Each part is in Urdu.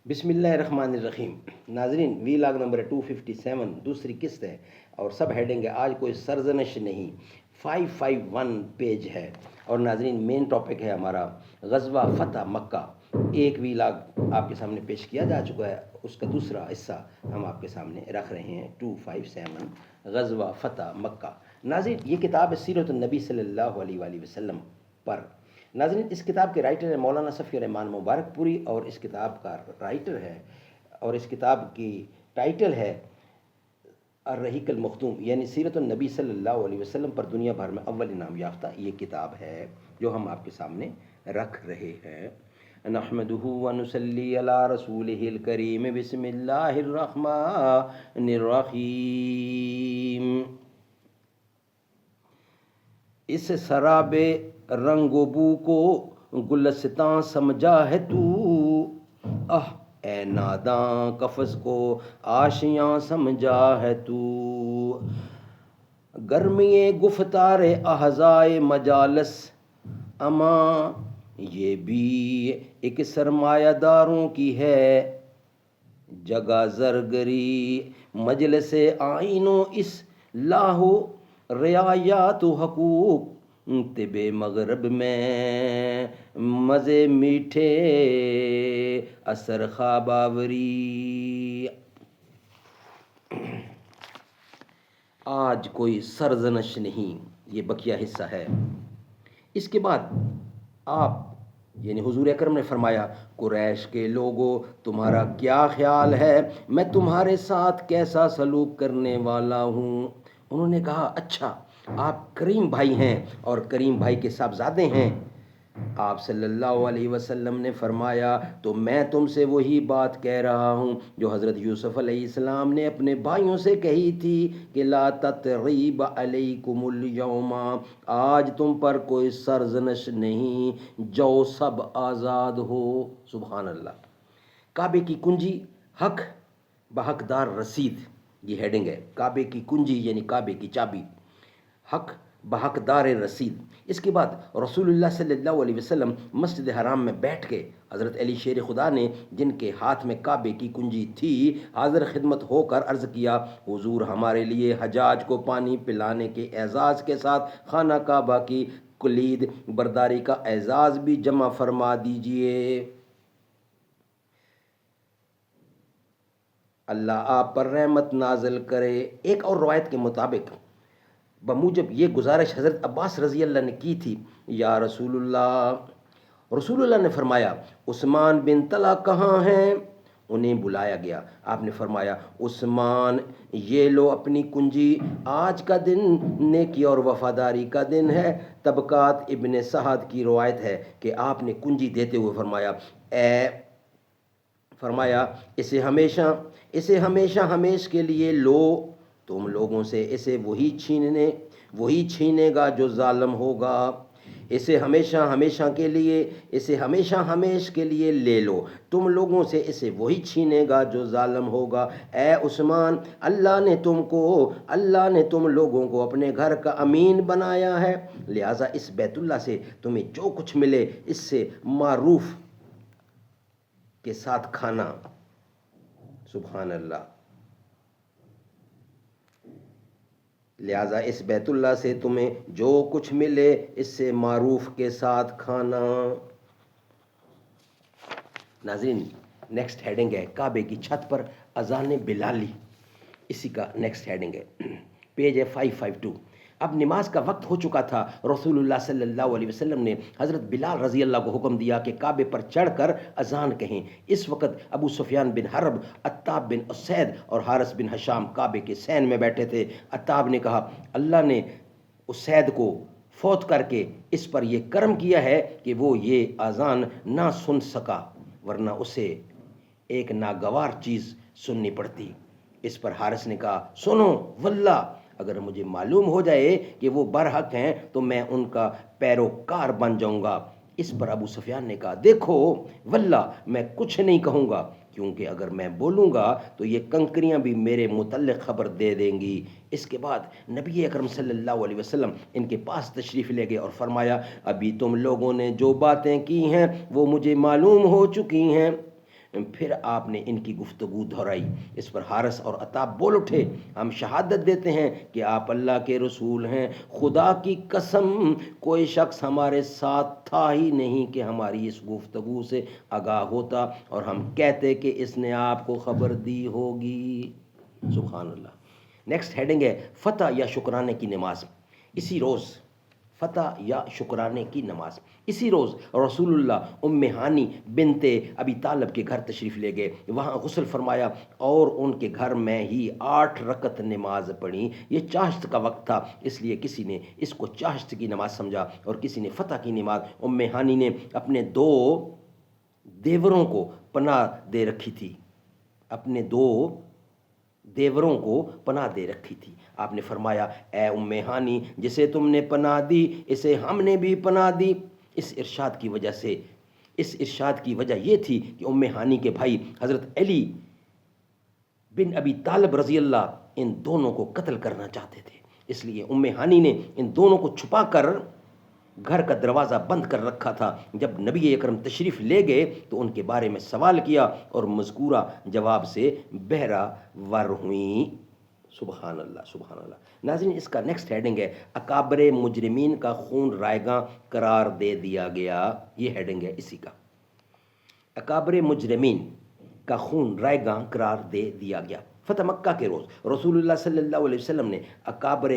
بسم اللہ الرحمن الرحیم۔ ناظرین، وی لاگ نمبر 257 دوسری قسط ہے اور سب ہیڈنگ ہے آج کوئی سرزنش نہیں، 551 پیج ہے۔ اور ناظرین، مین ٹاپک ہے ہمارا غزوہ فتح مکہ۔ ایک وی لاگ آپ کے سامنے پیش کیا جا چکا ہے، اس کا دوسرا حصہ ہم آپ کے سامنے رکھ رہے ہیں، 257 غزوہ فتح مکہ۔ ناظرین، یہ کتاب ہے سیرت النبی صلی اللہ علیہ وآلہ وسلم پر۔ ناظرین، اس کتاب کے رائٹر ہیں مولانا صفی الرحمان مبارک پوری، اور اس کتاب کا رائٹر ہے اور اس کتاب کی ٹائٹل ہے الرحیق المختوم، یعنی سیرت النبی صلی اللہ علیہ وسلم پر دنیا بھر میں اول انعام یافتہ یہ کتاب ہے جو ہم آپ کے سامنے رکھ رہے ہیں۔ نحمدہ ونصلی علی رسولہ الکریم، بسم اللہ الرحمن الرحیم۔ اس سراب رنگ و بو کو گلستاں سمجھا ہے تو، اے ناداں قفس کو آشیاں سمجھا ہے تو، گرمی گفتار احزائے مجالس اما یہ بھی ایک سرمایہ داروں کی ہے جگہ زرگری، مجلس آئین و اصلاح و رعایات و حقوق، طب مغرب میں مزے میٹھے اثر خواباوری۔ آج کوئی سرزنش نہیں، یہ بقیہ حصہ ہے۔ اس کے بعد آپ یعنی حضور اکرم نے فرمایا، قریش کے لوگوں تمہارا کیا خیال ہے، میں تمہارے ساتھ کیسا سلوک کرنے والا ہوں؟ انہوں نے کہا، اچھا، آپ کریم بھائی ہیں اور کریم بھائی کے صاحبزادے ہیں۔ آپ صلی اللہ علیہ وسلم نے فرمایا، تو میں تم سے وہی بات کہہ رہا ہوں جو حضرت یوسف علیہ السلام نے اپنے بھائیوں سے کہی تھی کہ لا تثریب علیکم اليوم، آج تم پر کوئی سرزنش نہیں، جو سب آزاد ہو۔ سبحان اللہ۔ کعبے کی کنجی حق بحقدار رسید، یہ ہیڈنگ ہے۔ کعبے کی کنجی یعنی کعبے کی چابی، حق بحقدار رسید۔ اس کے بعد رسول اللہ صلی اللہ علیہ وسلم مسجد حرام میں بیٹھ کے حضرت علی شیر خدا نے، جن کے ہاتھ میں کعبے کی کنجی تھی، حاضر خدمت ہو کر عرض کیا، حضور ہمارے لیے حجاج کو پانی پلانے کے اعزاز کے ساتھ خانہ کعبہ کی کلید برداری کا اعزاز بھی جمع فرما دیجئے۔ اللہ آپ پر رحمت نازل کرے۔ ایک اور روایت کے مطابق بموجب یہ گزارش حضرت عباس رضی اللہ نے کی تھی، یا رسول اللہ، رسول اللہ نے فرمایا، عثمان بن طلحہ کہاں ہیں؟ انہیں بلایا گیا۔ آپ نے فرمایا، عثمان، یہ لو اپنی کنجی، آج کا دن نیکی اور وفاداری کا دن ہے۔ طبقات ابن سعد کی روایت ہے کہ آپ نے کنجی دیتے ہوئے فرمایا اسے ہمیشہ ہمیش کے لیے لو، تم لوگوں سے اسے وہی چھینے گا جو ظالم ہوگا۔ اسے ہمیشہ ہمیش کے لیے لے لو، تم لوگوں سے اسے وہی چھینے گا جو ظالم ہوگا۔ اے عثمان، اللہ نے تم لوگوں کو اپنے گھر کا امین بنایا ہے، لہٰذا اس بیت اللہ سے تمہیں جو کچھ ملے اس سے معروف کے ساتھ کھانا۔ سبحان اللہ۔ لہٰذا اس بیت اللہ سے تمہیں جو کچھ ملے اس سے معروف کے ساتھ کھانا۔ ناظرین، نیکسٹ ہیڈنگ ہے کعبے کی چھت پر اذان بلالی، اسی کا نیکسٹ ہیڈنگ ہے، پیج ہے 552۔ اب نماز کا وقت ہو چکا تھا۔ رسول اللہ صلی اللہ علیہ وسلم نے حضرت بلال رضی اللہ کو حکم دیا کہ کعبے پر چڑھ کر اذان کہیں۔ اس وقت ابو سفیان بن حرب، عتاب بن اسید اور حارث بن حشام کعبے کے سین میں بیٹھے تھے۔ عتاب نے کہا، اللہ نے اسید کو فوت کر کے اس پر یہ کرم کیا ہے کہ وہ یہ اذان نہ سن سکا، ورنہ اسے ایک ناگوار چیز سننی پڑتی۔ اس پر حارث نے کہا، سنو واللہ، اگر مجھے معلوم ہو جائے کہ وہ برحق ہیں تو میں ان کا پیروکار بن جاؤں گا۔ اس پر ابو سفیان نے کہا، دیکھو واللہ میں کچھ نہیں کہوں گا، کیونکہ اگر میں بولوں گا تو یہ کنکریاں بھی میرے متعلق خبر دے دیں گی۔ اس کے بعد نبی اکرم صلی اللہ علیہ وسلم ان کے پاس تشریف لے گئے اور فرمایا، ابھی تم لوگوں نے جو باتیں کی ہیں وہ مجھے معلوم ہو چکی ہیں۔ پھر آپ نے ان کی گفتگو دہرائی۔ اس پر حارث اور عطا بول اٹھے، ہم شہادت دیتے ہیں کہ آپ اللہ کے رسول ہیں، خدا کی قسم کوئی شخص ہمارے ساتھ تھا ہی نہیں کہ ہماری اس گفتگو سے آگاہ ہوتا اور ہم کہتے کہ اس نے آپ کو خبر دی ہوگی۔ سبحان اللہ۔ نیکسٹ ہیڈنگ ہے فتح یا شکرانے کی نماز۔ اسی روز فتح یا شکرانے کی نماز، اسی روز رسول اللہ ام ہانی بنت ابی طالب کے گھر تشریف لے گئے، وہاں غسل فرمایا اور ان کے گھر میں ہی 8 رکعت نماز پڑھی۔ یہ چاشت کا وقت تھا، اس لیے کسی نے اس کو چاشت کی نماز سمجھا اور کسی نے فتح کی نماز۔ ام ہانی نے اپنے 2 دیوروں کو پناہ دے رکھی تھی، اپنے 2 دیوروں کو پناہ دے رکھی تھی۔ آپ نے فرمایا اے ام ہانی، جسے تم نے پناہ دی اسے ہم نے بھی پناہ دی۔ اس ارشاد کی وجہ یہ تھی کہ ام ہانی کے بھائی حضرت علی بن ابی طالب رضی اللہ ان دونوں کو قتل کرنا چاہتے تھے، اس لیے ام ہانی نے ان دونوں کو چھپا کر گھر کا دروازہ بند کر رکھا تھا۔ جب نبی اکرم تشریف لے گئے تو ان کے بارے میں سوال کیا اور مذکورہ جواب سے بہرہ ور ہوئیں۔ سبحان اللہ، سبحان اللہ۔ ناظرین، اس کا نیکسٹ ہیڈنگ ہے اکابر مجرمین کا خون رائیگاں قرار دے دیا گیا۔ یہ ہیڈنگ ہے اسی کا، اکابر مجرمین کا خون رائیگاں قرار دے دیا گیا۔ فتح مکہ کے روز رسول اللہ صلی اللہ علیہ وسلم نے اکابر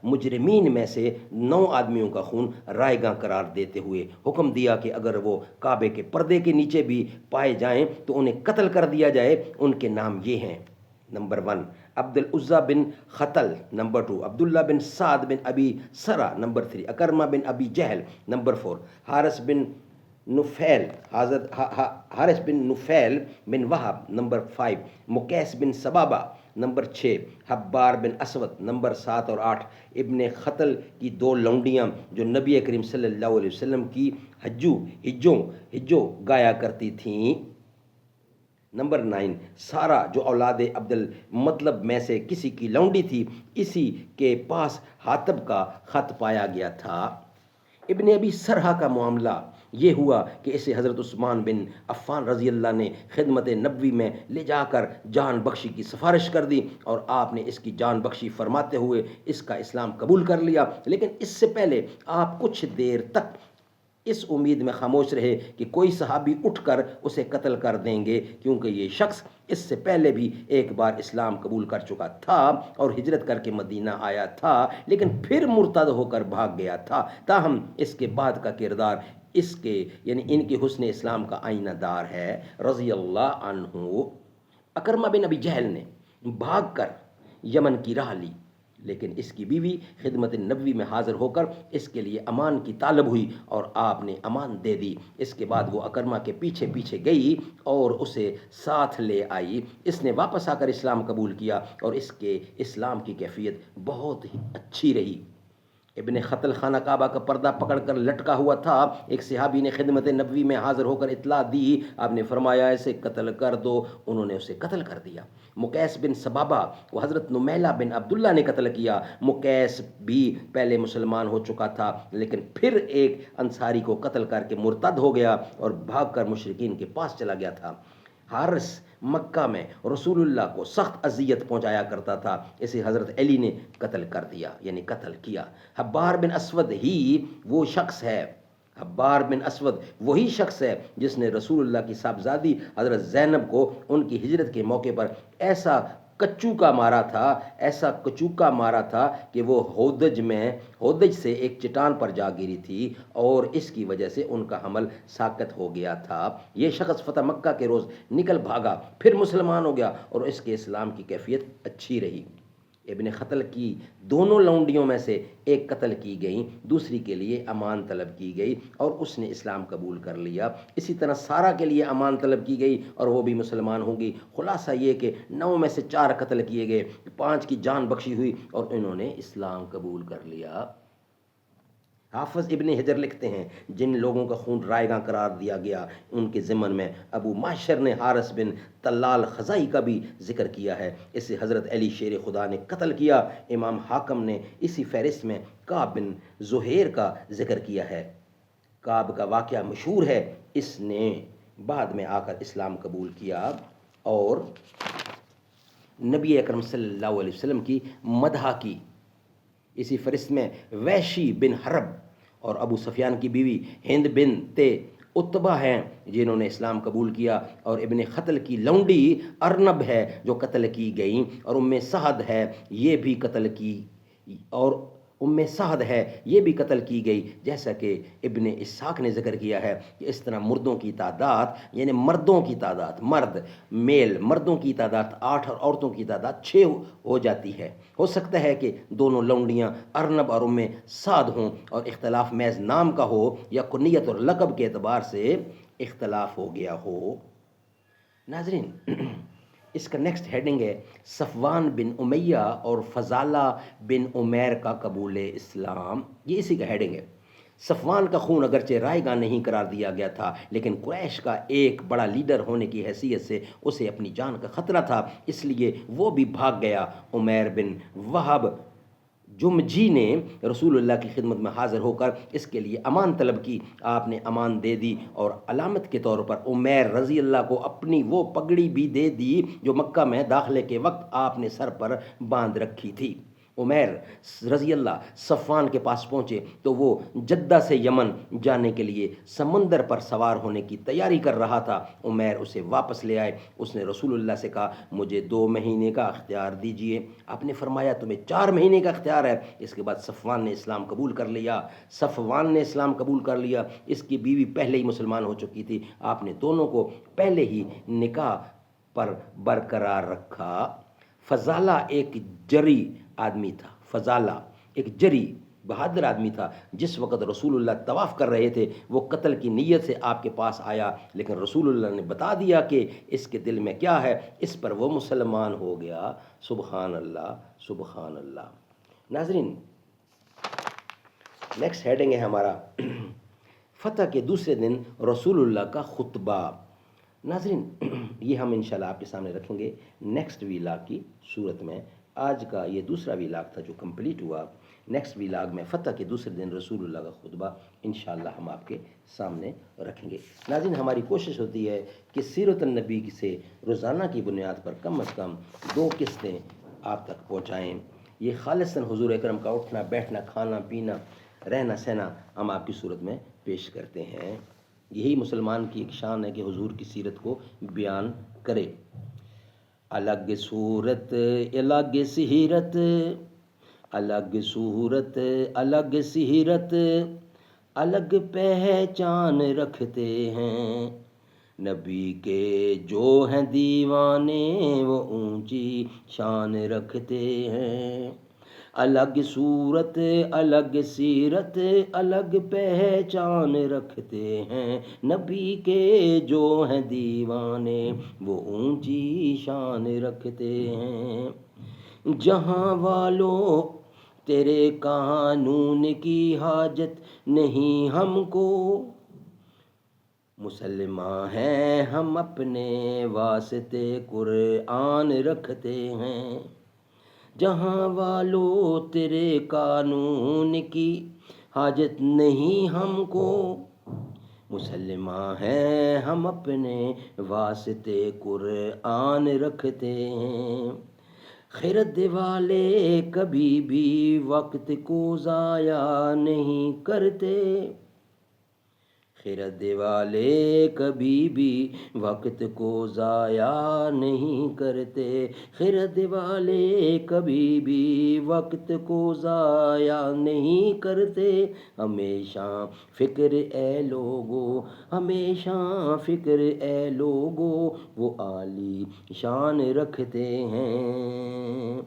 مجرمین میں سے 9 آدمیوں کا خون رائیگاں قرار دیتے ہوئے حکم دیا کہ اگر وہ کعبے کے پردے کے نیچے بھی پائے جائیں تو انہیں قتل کر دیا جائے۔ ان کے نام یہ ہیں: نمبر 1 عبد العزیٰ بن خطل، نمبر 2 عبداللہ بن سعد بن ابی سرا، نمبر 3 اکرمہ بن ابی جہل، نمبر 4 حارث بن نفیل بن وہب، نمبر 5 مقیس بن سبابہ، نمبر 6 حبار بن اسود، نمبر 7 اور 8 ابن خطل کی 2 لونڈیاں جو نبی کریم صلی اللہ علیہ وسلم کی ہجوں گایا کرتی تھیں، نمبر 9 سارا جو اولاد عبد المطلب میں سے کسی کی لونڈی تھی، اسی کے پاس حاتب کا خط پایا گیا تھا۔ ابن ابی سرحہ کا معاملہ یہ ہوا کہ اسے حضرت عثمان بن عفان رضی اللہ نے خدمت نبوی میں لے جا کر جان بخشی کی سفارش کر دی اور آپ نے اس کی جان بخشی فرماتے ہوئے اس کا اسلام قبول کر لیا، لیکن اس سے پہلے آپ کچھ دیر تک اس امید میں خاموش رہے کہ کوئی صحابی اٹھ کر اسے قتل کر دیں گے، کیونکہ یہ شخص اس سے پہلے بھی ایک بار اسلام قبول کر چکا تھا اور ہجرت کر کے مدینہ آیا تھا، لیکن پھر مرتد ہو کر بھاگ گیا تھا۔ تاہم اس کے بعد کا کردار اس کے یعنی ان کے حسن اسلام کا آئینہ دار ہے رضی اللہ عنہ۔ اکرمہ بن ابی جہل نے بھاگ کر یمن کی راہ لی، لیکن اس کی بیوی خدمت نبوی میں حاضر ہو کر اس کے لیے امان کی طالب ہوئی اور آپ نے امان دے دی۔ اس کے بعد وہ اکرمہ کے پیچھے پیچھے گئی اور اسے ساتھ لے آئی۔ اس نے واپس آ کر اسلام قبول کیا اور اس کے اسلام کی کیفیت بہت ہی اچھی رہی۔ ابن خطل خانہ کعبہ کا پردہ پکڑ کر لٹکا ہوا تھا۔ ایک صحابی نے خدمت نبوی میں حاضر ہو کر اطلاع دی، آپ نے فرمایا اسے قتل کر دو، انہوں نے اسے قتل کر دیا۔ مقیس بن سبابہ کو حضرت نمیلہ بن عبداللہ نے قتل کیا۔ مقیس بھی پہلے مسلمان ہو چکا تھا، لیکن پھر ایک انصاری کو قتل کر کے مرتد ہو گیا اور بھاگ کر مشرکین کے پاس چلا گیا تھا۔ حارث مکہ میں رسول اللہ کو سخت اذیت پہنچایا کرتا تھا، اسے حضرت علی نے قتل کر دیا یعنی قتل کیا۔ حبار بن اسود حبار بن اسود وہی شخص ہے جس نے رسول اللہ کی صاحبزادی حضرت زینب کو ان کی ہجرت کے موقع پر ایسا کچوکا مارا تھا کہ وہ ہودج سے ایک چٹان پر جا گری تھی اور اس کی وجہ سے ان کا حمل ساقط ہو گیا تھا۔ یہ شخص فتح مکہ کے روز نکل بھاگا، پھر مسلمان ہو گیا اور اس کے اسلام کی کیفیت اچھی رہی۔ ابن خطل کی دونوں لونڈیوں میں سے ایک قتل کی گئیں، دوسری کے لیے امان طلب کی گئی اور اس نے اسلام قبول کر لیا۔ اسی طرح سارا کے لیے امان طلب کی گئی اور وہ بھی مسلمان ہو گئی۔ خلاصہ یہ کہ 9 میں سے 4 قتل کیے گئے، 5 کی جان بخشی ہوئی اور انہوں نے اسلام قبول کر لیا۔ حافظ ابن حجر لکھتے ہیں جن لوگوں کا خون رائیگاں قرار دیا گیا ان کے ضمن میں ابو معشر نے حارث بن طلال خزائی کا بھی ذکر کیا ہے، اسے حضرت علی شیر خدا نے قتل کیا۔ امام حاکم نے اسی فہرست میں کعب بن زہیر کا ذکر کیا ہے۔ کعب کا واقعہ مشہور ہے، اس نے بعد میں آ کر اسلام قبول کیا اور نبی اکرم صلی اللہ علیہ وسلم کی مدح کی۔ اسی فہرست میں وحشی بن حرب اور ابو سفیان کی بیوی ہند بنت عتبہ ہیں جنہوں نے اسلام قبول کیا، اور ابن قتل کی لونڈی ارنب ہے جو قتل کی گئیں، اور سعد ہے یہ بھی قتل کی اور سعد ہے یہ بھی قتل کی گئی، جیسا کہ ابن اسحاق نے ذکر کیا ہے کہ اس طرح مردوں کی تعداد، یعنی مردوں کی تعداد، مردوں کی تعداد 8 اور عورتوں کی تعداد 6 ہو جاتی ہے۔ ہو سکتا ہے کہ دونوں لونڈیاں ارنب اور سعد ہوں، اور اختلاف محض نام کا ہو یا کنیت اور لقب کے اعتبار سے اختلاف ہو گیا ہو۔ ناظرین، اس کا نیکسٹ ہیڈنگ ہے صفوان بن امیہ اور فضالہ بن عمیر کا قبول اسلام۔ یہ اسی کا ہیڈنگ ہے۔ صفوان کا خون اگرچہ رائے گاہ نہیں قرار دیا گیا تھا، لیکن قریش کا ایک بڑا لیڈر ہونے کی حیثیت سے اسے اپنی جان کا خطرہ تھا، اس لیے وہ بھی بھاگ گیا۔ عمیر بن وہب جمجی نے رسول اللہ کی خدمت میں حاضر ہو کر اس کے لیے امان طلب کی۔ آپ نے امان دے دی اور علامت کے طور پر عمیر رضی اللہ کو اپنی وہ پگڑی بھی دے دی جو مکہ میں داخلے کے وقت آپ نے سر پر باندھ رکھی تھی۔ عمیر رضی اللہ صفوان کے پاس پہنچے تو وہ جدہ سے یمن جانے کے لیے سمندر پر سوار ہونے کی تیاری کر رہا تھا۔ عمیر اسے واپس لے آئے۔ اس نے رسول اللہ سے کہا مجھے 2 مہینے کا اختیار دیجئے۔ آپ نے فرمایا تمہیں 4 مہینے کا اختیار ہے۔ اس کے بعد صفوان نے اسلام قبول کر لیا۔ اس کی بیوی پہلے ہی مسلمان ہو چکی تھی۔ آپ نے دونوں کو پہلے ہی نکاح پر برقرار رکھا۔ فضالہ ایک جری آدمی تھا، بہادر آدمی تھا۔ جس وقت رسول اللہ طواف کر رہے تھے وہ قتل کی نیت سے آپ کے پاس آیا، لیکن رسول اللہ نے بتا دیا کہ اس کے دل میں کیا ہے، اس پر وہ مسلمان ہو گیا۔ سبحان اللہ، سبحان اللہ۔ ناظرین، نیکسٹ ہیڈنگ ہے ہمارا فتح کے دوسرے دن رسول اللہ کا خطبہ۔ ناظرین، یہ ہم انشاءاللہ آپ کے سامنے رکھیں گے نیکسٹ ویلاگ کی صورت میں۔ آج کا یہ دوسرا ویلاگ تھا جو کمپلیٹ ہوا۔ نیکسٹ ویلاگ میں فتح کے دوسرے دن رسول اللہ کا خطبہ انشاءاللہ ہم آپ کے سامنے رکھیں گے۔ ناظرین، ہماری کوشش ہوتی ہے کہ سیرت النبی سے روزانہ کی بنیاد پر کم از کم 2 قسطیں آپ تک پہنچائیں۔ یہ خالصاً حضور اکرم کا اٹھنا بیٹھنا، کھانا پینا، رہنا سہنا ہم آپ کی صورت میں پیش کرتے ہیں۔ یہی مسلمان کی ایک شان ہے کہ حضور کی سیرت کو بیان کرے۔ الگ صورت الگ سیرت، الگ صورت الگ سیرت، الگ پہچان رکھتے ہیں۔ نبی کے جو ہیں دیوانے وہ اونچی شان رکھتے ہیں۔ الگ صورت الگ سیرت، الگ پہچان رکھتے ہیں۔ نبی کے جو ہیں دیوانے وہ اونچی شان رکھتے ہیں۔ جہاں والوں تیرے قانون کی حاجت نہیں ہم کو، مسلمان ہیں ہم اپنے واسطے قرآن رکھتے ہیں۔ جہاں والوں تیرے قانون کی حاجت نہیں ہم کو، مسلمان ہیں ہم اپنے واسطے قرآن رکھتے ہیں۔ خرد والے کبھی بھی وقت کو ضائع نہیں کرتے، خرد والے کبھی بھی وقت کو ضائع نہیں کرتے، خرد والے کبھی بھی وقت کو ضائع نہیں کرتے۔ ہمیشہ فکر اے لوگو، ہمیشہ فکر اے لوگو، وہ عالی شان رکھتے ہیں۔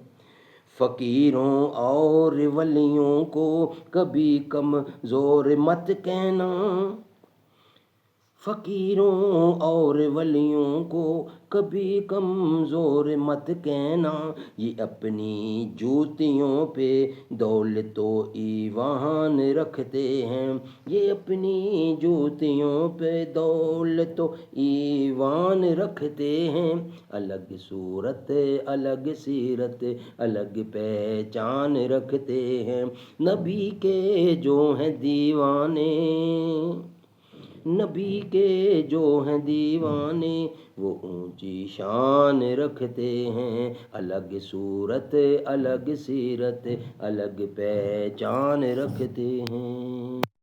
فقیروں اور ولیوں کو کبھی کمزور مت کہنا، فقیروں اور ولیوں کو کبھی کمزور مت کہنا۔ یہ اپنی جوتیوں پہ دولت و ایوان رکھتے ہیں، یہ اپنی جوتیوں پہ دولت و ایوان رکھتے ہیں۔ الگ صورت الگ سیرت، الگ پہچان رکھتے ہیں۔ نبی کے جو ہیں دیوانے، نبی کے جو ہیں دیوانے وہ اونچی شان رکھتے ہیں، الگ صورت الگ سیرت الگ پہچان رکھتے ہیں۔